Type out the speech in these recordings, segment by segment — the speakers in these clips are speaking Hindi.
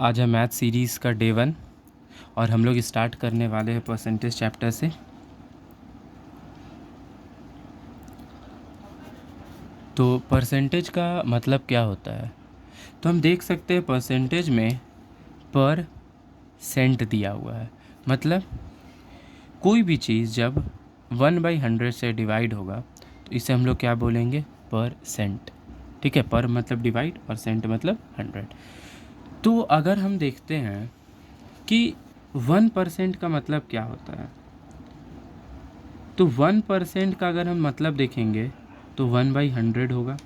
आज है मैथ सीरीज़ का डे 1 और हम लोग स्टार्ट करने वाले हैं परसेंटेज चैप्टर से। तो परसेंटेज का मतलब क्या होता है, तो हम देख सकते हैं परसेंटेज में पर सेंट दिया हुआ है। मतलब कोई भी चीज़ जब 1/100 से डिवाइड होगा तो इसे हम लोग क्या बोलेंगे, पर सेंट। ठीक है, पर मतलब डिवाइड और सेंट मतलब 100। तो अगर हम देखते हैं कि 1% का मतलब क्या होता है, तो 1% का अगर हम मतलब देखेंगे तो 1/100 होगा,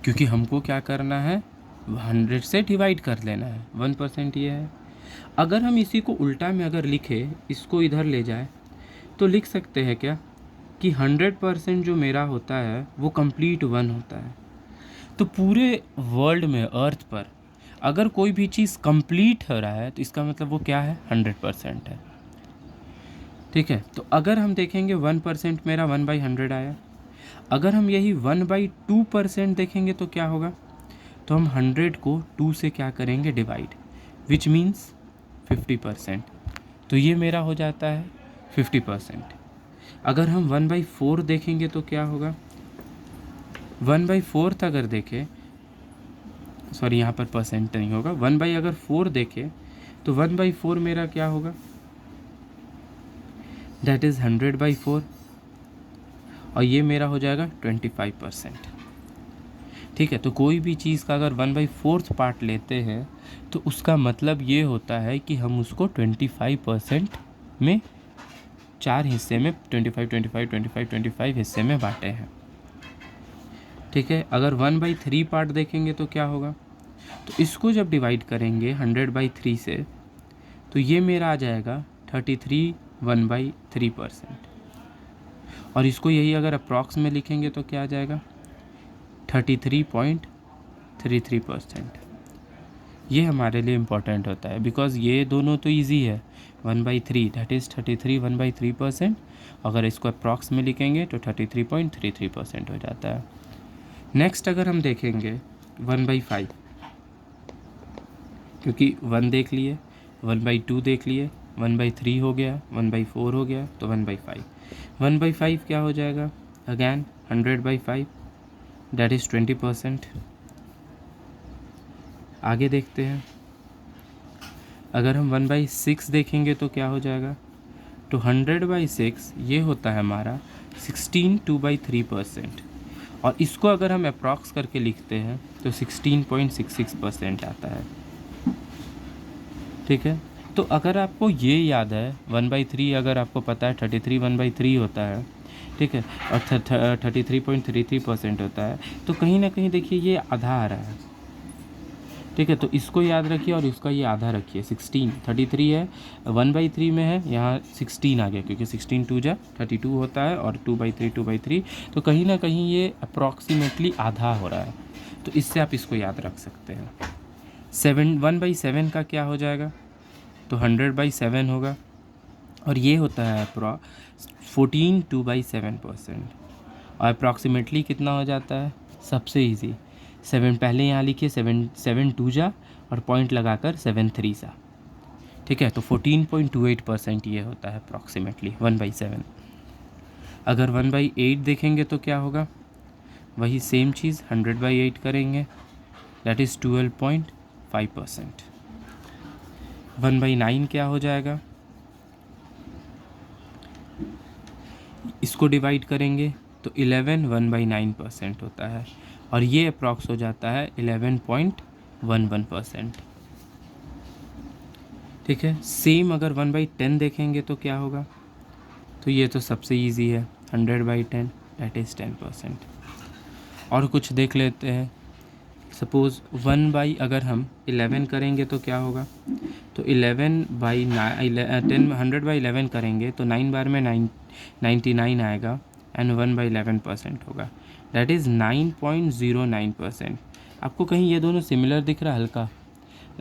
क्योंकि हमको क्या करना है, 100 से डिवाइड कर लेना है। 1% ये है। अगर हम इसी को उल्टा में अगर लिखे, इसको इधर ले जाए तो लिख सकते हैं क्या कि 100% जो मेरा होता है वो कंप्लीट 1 होता है। तो पूरे वर्ल्ड में, अर्थ पर अगर कोई भी चीज़ कंप्लीट हो रहा है तो इसका मतलब वो क्या है, 100% है। ठीक है, तो अगर हम देखेंगे 1% मेरा 1/100 आया। अगर हम यही 1/2% देखेंगे तो क्या होगा, तो हम 100 को 2 से क्या करेंगे, डिवाइड, विच मीन्स 50%। तो ये मेरा हो जाता है 50%। अगर हम 1/4 देखेंगे तो क्या होगा, 1/4 अगर देखें, सॉरी यहाँ पर परसेंट नहीं होगा, 1/4 देखें तो 1/4 मेरा क्या होगा, दैट इज़ 100/4, और ये मेरा हो जाएगा 25%। ठीक है, तो कोई भी चीज़ का अगर 1/4 पार्ट लेते हैं तो उसका मतलब ये होता है कि हम उसको 25% में, 4 हिस्से में, 25 25 25 25 हिस्से में बांटे हैं। ठीक है, अगर 1/3 पार्ट देखेंगे तो क्या होगा, तो इसको जब डिवाइड करेंगे 100/3 से तो ये मेरा आ जाएगा 33 1/3%। और इसको यही अगर अप्रॉक्स में लिखेंगे तो क्या आ जाएगा, 33.33%। ये हमारे लिए इम्पॉर्टेंट होता है, बिकॉज़ ये दोनों तो इजी है। 1/3 दैट इज़ 33 1/3%। अगर इसको अप्रॉक्स में लिखेंगे तो 33.33% हो जाता है। नेक्स्ट अगर हम देखेंगे 1/5, क्योंकि 1 देख लिए, 1/2 देख लिए, 1/3 हो गया, 1/4 हो गया, तो 1/5। 1/5 क्या हो जाएगा, अगैन 100/5, दैट इज़ 20%। आगे देखते हैं, अगर हम 1/6 देखेंगे तो क्या हो जाएगा, तो 100/6 ये होता है हमारा 16 2/3%। और इसको अगर हम अप्रॉक्स करके लिखते हैं तो 16.66% आता है। ठीक है, तो अगर आपको ये याद है 1/3, अगर आपको पता है 33 1/3 होता है, ठीक है, और 33.33% होता है, तो कहीं ना कहीं देखिए ये आधा आ रहा है। ठीक है, तो इसको याद रखिए और इसका ये आधा रखिए। 16, 33 है, 1/3 में है, यहाँ 16 आ गया, क्योंकि 16 2 जा 32 होता है, और 2/3, तो कहीं ना कहीं ये अप्रॉक्सीमेटली आधा हो रहा है। तो इससे आप इसको याद रख सकते हैं। 1/7 का क्या हो जाएगा, तो 100/7 होगा, और ये होता है 14 2/7%। और अप्रॉक्सीमेटली कितना हो जाता है, सबसे इजी 7 पहले यहाँ लिखिए, 7 2 जा और पॉइंट लगाकर 7 3 सा। ठीक है, तो 14.28% ये होता है अप्रॉक्सीमेटली 1/7। अगर 1/8 देखेंगे तो क्या होगा, वही सेम चीज़ 100/8 करेंगे, दैट इज़ 12.5%। 1/9 क्या हो जाएगा, इसको डिवाइड करेंगे तो 11 1/9% होता है, और ये अप्रॉक्स हो जाता है 11.11%। ठीक है, सेम अगर 1/10 देखेंगे तो क्या होगा, तो ये तो सबसे इजी है, 100/10 दैट इज़ 10%। और कुछ देख लेते हैं, सपोज़ 1/अगर हम 11 करेंगे तो क्या होगा, तो 100/11 करेंगे तो 9 बार में 99 आएगा, एंड 1/11% होगा, दैट इज़ 9.09%। आपको कहीं ये दोनों सिमिलर दिख रहा है हल्का,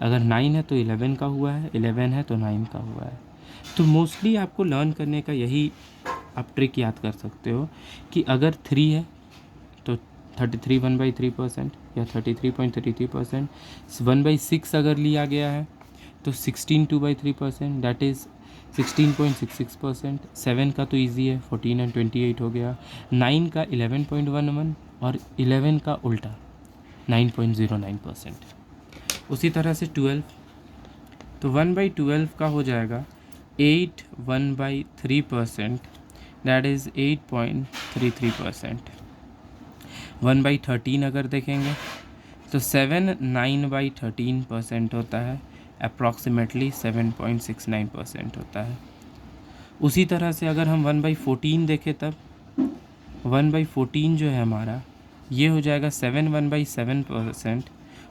अगर 9 है तो 11 का हुआ है, 11 है तो 9 का हुआ है। तो मोस्टली आपको लर्न करने का यही आप ट्रिक याद कर सकते हो कि अगर 3 है तो 33 1/3%, या 33.33%। 1/6 अगर लिया गया है तो 16 2/3%, दैट इज़ 16.66%। 7 का तो इजी है, 14 एंड 28 हो गया। 9 का 11.11 और 11 का उल्टा 9.09%। उसी तरह से 12, तो 1/12 का हो जाएगा 8 1/3%, दैट इज़ 8.33%। 1/13 अगर देखेंगे तो 7 9/13% होता है, अप्रॉक्सीमेटली 7.69% होता है। उसी तरह से अगर हम 1/14 देखें तब 1/14 जो है हमारा ये हो जाएगा 7 1/7%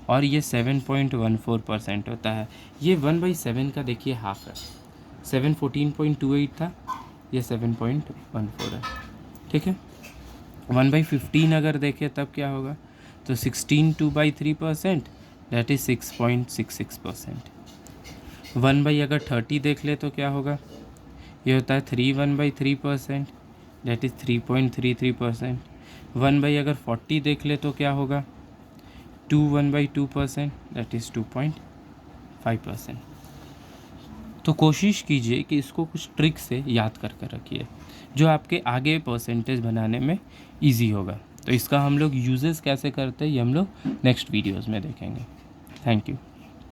और ये 7.14% होता है। ये 1/7 का देखिए हाफ है, 7 14.28 था, ये 7.14 है, ठीक है। 1/15 अगर देखें तब क्या होगा, तो 16 2/3%, दैट इज़ 6.66%। 1/30 देख ले तो क्या होगा, ये होता है 3 1/3%, दैट इज़ 3.33%। 1/40 देख ले तो क्या होगा, 2 1/2%, दैट इज़ 2.5%। तो कोशिश कीजिए कि इसको कुछ ट्रिक से याद कर कर रखिए जो आपके आगे परसेंटेज बनाने में इजी होगा। तो इसका हम लोग यूजेस कैसे करते हैं ये हम लोग नेक्स्ट वीडियोज़ में देखेंगे। Thank you.